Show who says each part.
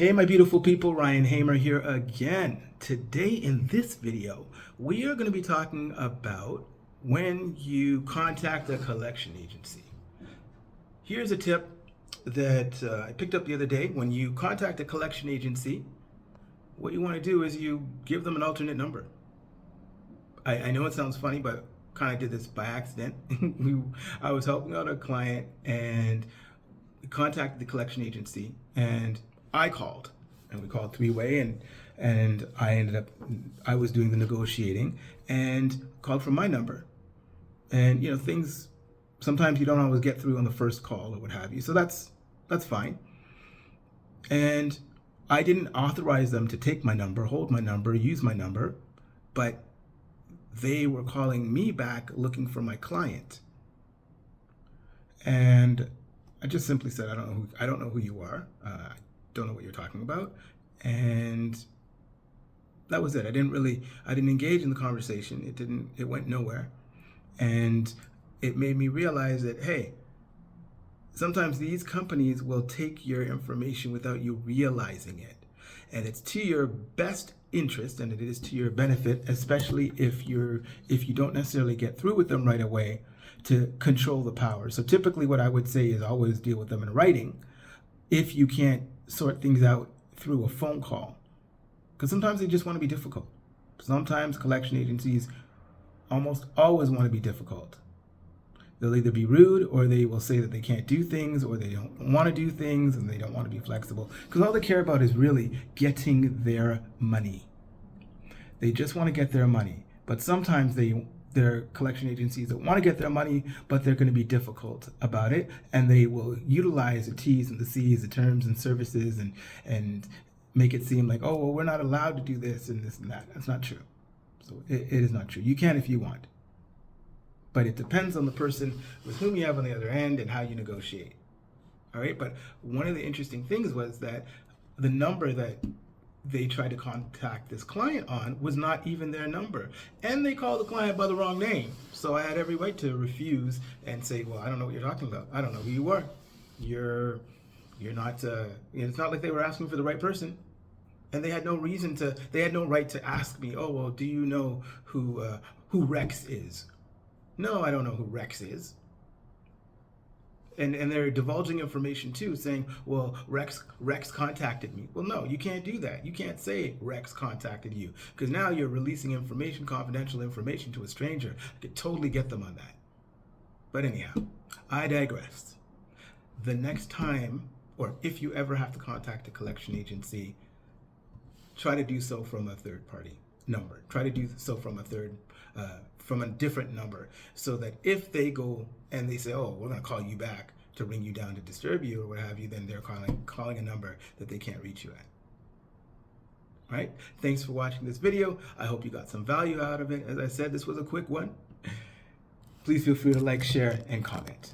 Speaker 1: Hey my beautiful people, Ryan Hamer here again. Today in this video, we are going to be talking about when you contact a collection agency. Here's a tip that I picked up the other day. When you contact a collection agency, what you want to do is you give them an alternate number. I know it sounds funny, but kind of did this by accident. I was helping out a client and contacted the collection agency, and I called, and we called three-way, and I was doing the negotiating and called from my number. And you know, things sometimes you don't always get through on the first call or what have you, so that's fine. And I didn't authorize them to take my number, hold my number, use my number, but they were calling me back looking for my client. And I just simply said, I don't know who you are. I don't know what you're talking about. And that was it. I didn't engage in the conversation. It went nowhere. And it made me realize that, hey, sometimes these companies will take your information without you realizing it. And it's to your best interest, and it is to your benefit, especially if you don't necessarily get through with them right away, to control the power. So typically what I would say is always deal with them in writing if you can't sort things out through a phone call. Because sometimes they just want to be difficult. Sometimes collection agencies almost always want to be difficult. They'll either be rude, or they will say that they can't do things, or they don't want to do things, and they don't want to be flexible. Because all they care about is really getting their money. They just want to get their money. But sometimes they're collection agencies that want to get their money, but they're going to be difficult about it, and they will utilize the T's and the C's, the terms and services, and make it seem like, oh, well, we're not allowed to do this and this and that. That's not true. So it is not true. You can if you want. But it depends on the person with whom you have on the other end and how you negotiate. All right. But one of the interesting things was that the number that they tried to contact this client on was not even their number. And they called the client by the wrong name. So I had every right to refuse and say, well, I don't know what you're talking about. I don't know who you are. You're not, it's not like they were asking for the right person. And they had no right to ask me, oh, well, do you know who Rex is? No, I don't know who Rex is. And they're divulging information too, saying, well, Rex contacted me. Well, no, you can't do that. You can't say Rex contacted you, because now you're releasing information, confidential information, to a stranger. I could totally get them on that. But anyhow, I digress. The next time, or if you ever have to contact a collection agency, try to do so from a third party number. Try to do so from a different number, so that if they go and they say, oh, we're going to call you back to ring you down to disturb you or what have you, then they're calling a number that they can't reach you at. All right. Thanks for watching this video. I hope you got some value out of it. As I said, this was a quick one. Please feel free to like, share, and comment.